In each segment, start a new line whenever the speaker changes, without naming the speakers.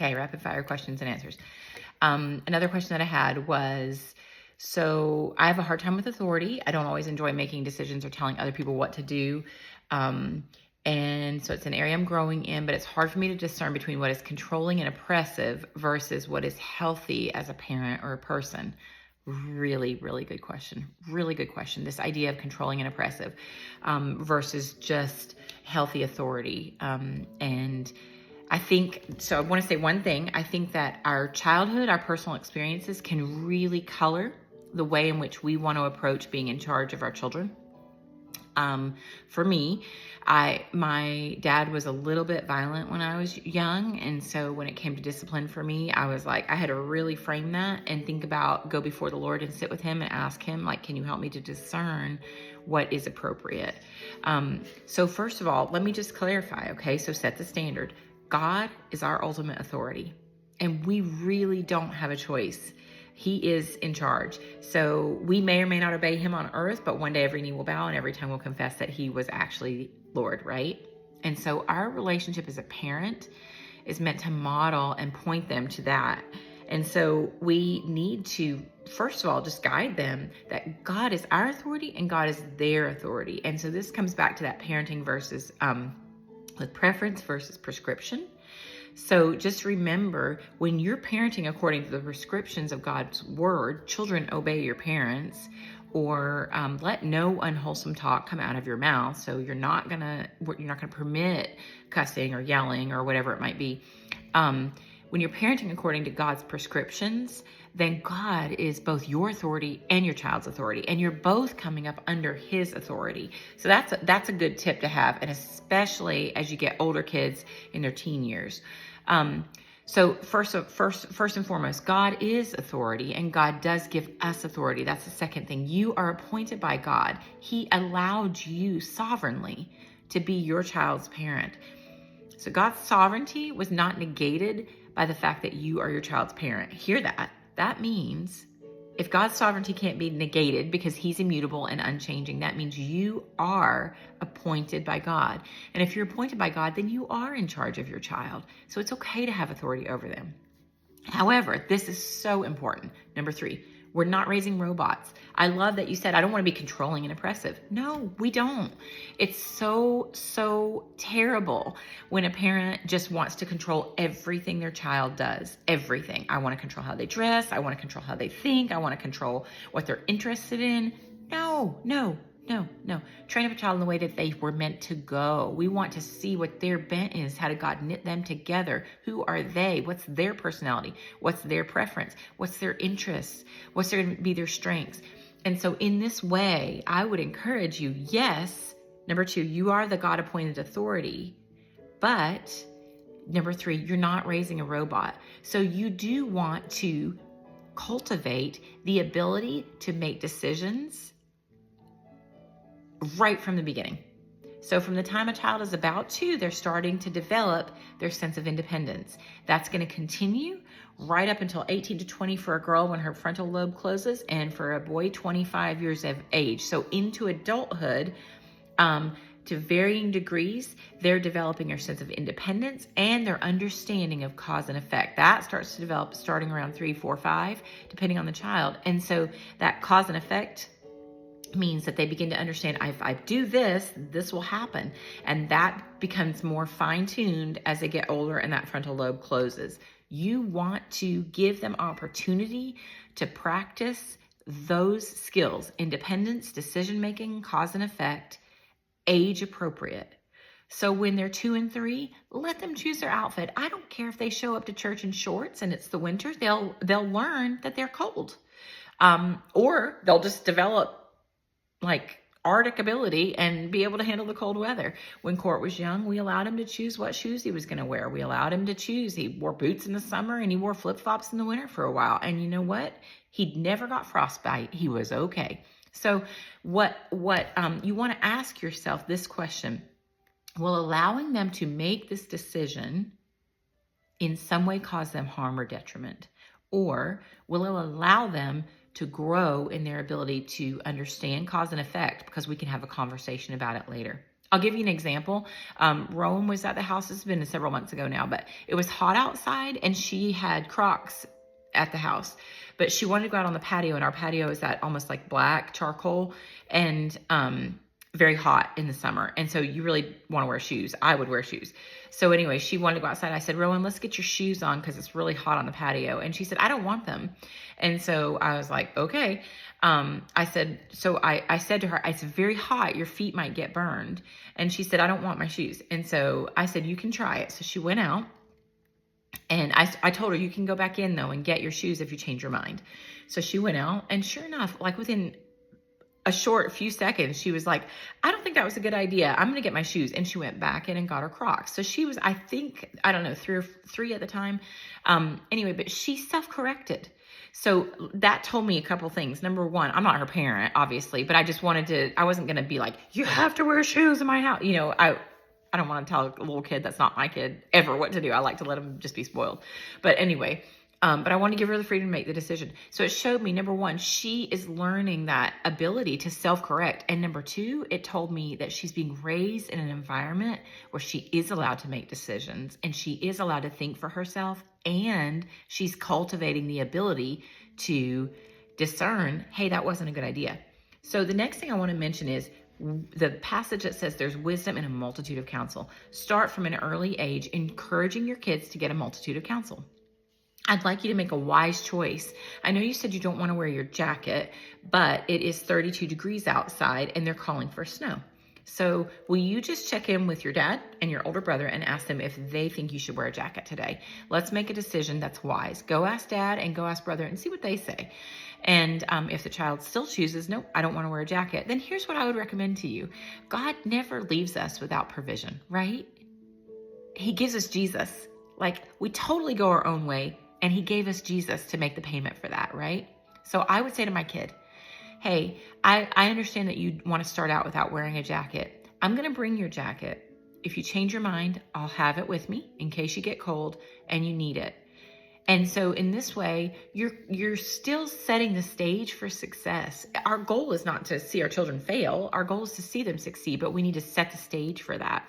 Okay, rapid fire questions and answers. Another question that I had was, so I have a hard time with authority. I don't always enjoy making decisions or telling other people what to do. And so it's an area I'm growing in, but it's hard for me to discern between what is controlling and oppressive versus what is healthy as a parent or a person. Really, really good question. Really good question. This idea of controlling and oppressive versus just healthy authority. And I think, so I want to say one thing. I think that our childhood, our personal experiences can really color the way in which we want to approach being in charge of our children. For me, my dad was a little bit violent when I was young. And so when it came to discipline for me, I was like, I had to really frame that and think about, go before the Lord and sit with him and ask him, like, can you help me to discern what is appropriate? So first of all, let me just clarify. Okay. So set the standard. God is our ultimate authority, and we really don't have a choice. He is in charge. So we may or may not obey him on earth, but one day every knee will bow and every tongue will confess that he was actually Lord, right? And so our relationship as a parent is meant to model and point them to that. And so we need to, first of all, just guide them that God is our authority and God is their authority. And so this comes back to that parenting versus with preference versus prescription. So just remember, when you're parenting according to the prescriptions of God's word, children, obey your parents, or let no unwholesome talk come out of your mouth. So you're not gonna permit cussing or yelling or whatever it might be. When you're parenting according to God's prescriptions, then God is both your authority and your child's authority, and you're both coming up under his authority. So that's a good tip to have, and especially as you get older kids in their teen years. So first and foremost, God is authority, and God does give us authority. That's the second thing. You are appointed by God. He allowed you sovereignly to be your child's parent. So God's sovereignty was not negated by the fact that you are your child's parent. Hear that. That means if God's sovereignty can't be negated because he's immutable and unchanging, that means you are appointed by God. And if you're appointed by God, then you are in charge of your child. So it's okay to have authority over them. However, this is so important. Number 3, we're not raising robots. I love that you said, I don't want to be controlling and oppressive. No, we don't. It's so terrible when a parent just wants to control everything their child does. Everything. I want to control how they dress. I want to control how they think. I want to control what they're interested in. No. Train up a child in the way that they were meant to go. We want to see what their bent is. How did God knit them together? Who are they? What's their personality? What's their preference? What's their interests? What's going to be their strengths? And so in this way, I would encourage you, yes, number 2, you are the God-appointed authority, but number 3, you're not raising a robot. So you do want to cultivate the ability to make decisions right from the beginning. So from the time a child is about 2, they're starting to develop their sense of independence. That's going to continue right up until 18 to 20 for a girl when her frontal lobe closes, and for a boy, 25 years of age. So into adulthood, to varying degrees, they're developing their sense of independence and their understanding of cause and effect. That starts to develop starting around 3, 4, 5, depending on the child. And so that cause and effect means that they begin to understand, if I do this, this will happen. And that becomes more fine-tuned as they get older and that frontal lobe closes. You want to give them opportunity to practice those skills: independence, decision-making, cause and effect, age appropriate. So when they're 2 and 3, let them choose their outfit. I don't care if they show up to church in shorts and it's the winter. They'll learn that they're cold. Or they'll just develop like Arctic ability and be able to handle the cold weather. When Court was young, we allowed him to choose what shoes he was going to wear. We allowed him to choose. He wore boots in the summer and he wore flip-flops in the winter for a while. And you know what? He never got frostbite. He was okay. So what you want to ask yourself this question: will allowing them to make this decision in some way cause them harm or detriment? Or will it allow them to grow in their ability to understand cause and effect, because we can have a conversation about it later? I'll give you an example. Rowan was at the house. It's been several months ago now, but it was hot outside and she had Crocs at the house, but she wanted to go out on the patio, and our patio is that almost like black charcoal and very hot in the summer. And so you really want to wear shoes. I would wear shoes. So anyway, she wanted to go outside. I said, Rowan, let's get your shoes on because it's really hot on the patio. And she said, I don't want them. And so I was like, okay. I said to her, it's very hot. Your feet might get burned. And she said, I don't want my shoes. And so I said, you can try it. So she went out. And I told her, you can go back in though and get your shoes if you change your mind. So she went out, and sure enough, like within a short few seconds, she was like, I don't think that was a good idea. I'm going to get my shoes. And she went back in and got her Crocs. So she was, I think, I don't know, three at the time. Anyway, but she self-corrected. So that told me a couple things. Number one, I'm not her parent, obviously, but I just I wasn't going to be like, you have to wear shoes in my house. I don't want to tell a little kid that's not my kid ever what to do. I like to let them just be spoiled. But anyway, but I want to give her the freedom to make the decision. So it showed me, number one, she is learning that ability to self-correct. And number two, it told me that she's being raised in an environment where she is allowed to make decisions and she is allowed to think for herself, and she's cultivating the ability to discern, hey, that wasn't a good idea. So the next thing I want to mention is the passage that says there's wisdom in a multitude of counsel. Start from an early age encouraging your kids to get a multitude of counsel. I'd like you to make a wise choice. I know you said you don't want to wear your jacket, but it is 32 degrees outside and they're calling for snow. So will you just check in with your dad and your older brother and ask them if they think you should wear a jacket today? Let's make a decision that's wise. Go ask dad and go ask brother and see what they say. And if the child still chooses, nope, I don't want to wear a jacket, then here's what I would recommend to you. God never leaves us without provision, right? He gives us Jesus. Like, we totally go our own way, and he gave us Jesus to make the payment for that, right? So I would say to my kid, hey, I understand that you want to start out without wearing a jacket. I'm going to bring your jacket. If you change your mind, I'll have it with me in case you get cold and you need it. And so in this way, you're still setting the stage for success. Our goal is not to see our children fail. Our goal is to see them succeed, but we need to set the stage for that.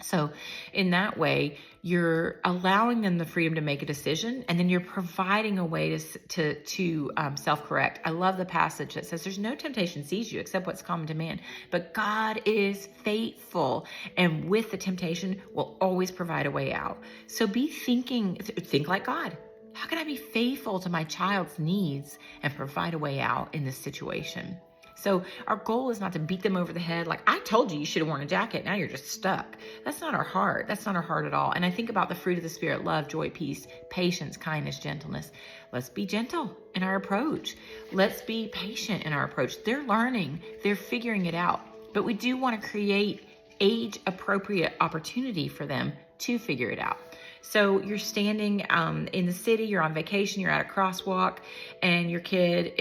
So in that way, you're allowing them the freedom to make a decision, and then you're providing a way to self-correct. I love the passage that says there's no temptation sees you except what's common to man, but God is faithful, and with the temptation will always provide a way out. So think like God. How can I be faithful to my child's needs and provide a way out in this situation? So our goal is not to beat them over the head. Like, I told you should have worn a jacket. Now you're just stuck. That's not our heart. That's not our heart at all. And I think about the fruit of the Spirit: love, joy, peace, patience, kindness, gentleness. Let's be gentle in our approach. Let's be patient in our approach. They're learning. They're figuring it out. But we do want to create age-appropriate opportunity for them to figure it out. So you're standing in the city, you're on vacation, you're at a crosswalk, and your kid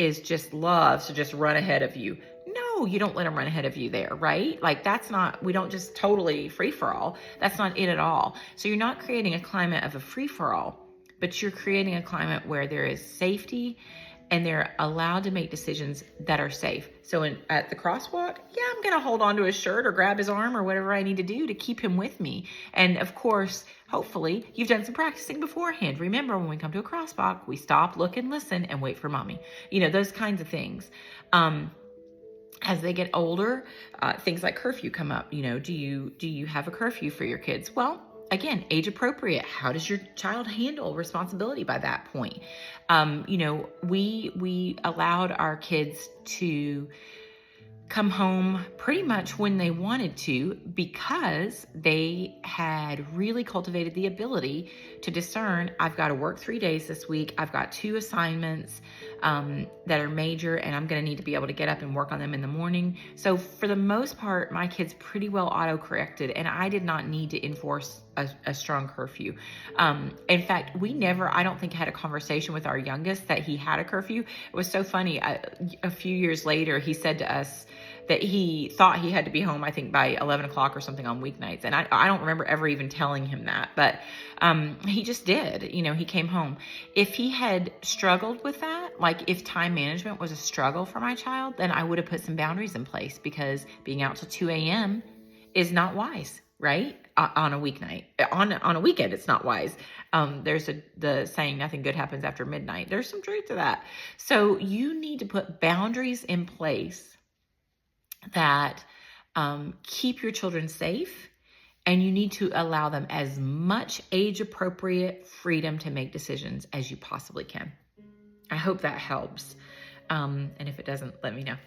loves to just run ahead of you. No, you don't let them run ahead of you there, right? Like, we don't just totally free for all. That's not it at all. So you're not creating a climate of a free for all, but you're creating a climate where there is safety and they're allowed to make decisions that are safe. So at the crosswalk, I'm going to hold on to his shirt or grab his arm or whatever I need to do to keep him with me. And of course, hopefully, you've done some practicing beforehand. Remember, when we come to a crosswalk, we stop, look, and listen, and wait for mommy. Those kinds of things. As they get older, things like curfew come up. Do you have a curfew for your kids? Well, again, age appropriate. How does your child handle responsibility by that point? We allowed our kids to come home pretty much when they wanted to, because they had really cultivated the ability to discern, I've got to work 3 days this week. I've got 2 assignments that are major, and I'm going to need to be able to get up and work on them in the morning. So for the most part, my kids pretty well auto-corrected, and I did not need to enforce a strong curfew. In fact, I don't think had a conversation with our youngest that he had a curfew. It was so funny. A few years later, he said to us that he thought he had to be home, I think, by 11 o'clock or something on weeknights. And I don't remember ever even telling him that, but he just did. He came home. If he had struggled with that, like if time management was a struggle for my child, then I would have put some boundaries in place, because being out till 2 a.m. is not wise, right? On a weeknight, on a weekend, it's not wise. There's the saying, nothing good happens after midnight. There's some truth to that. So you need to put boundaries in place that keep your children safe, and you need to allow them as much age-appropriate freedom to make decisions as you possibly can. I hope that helps. And if it doesn't, let me know.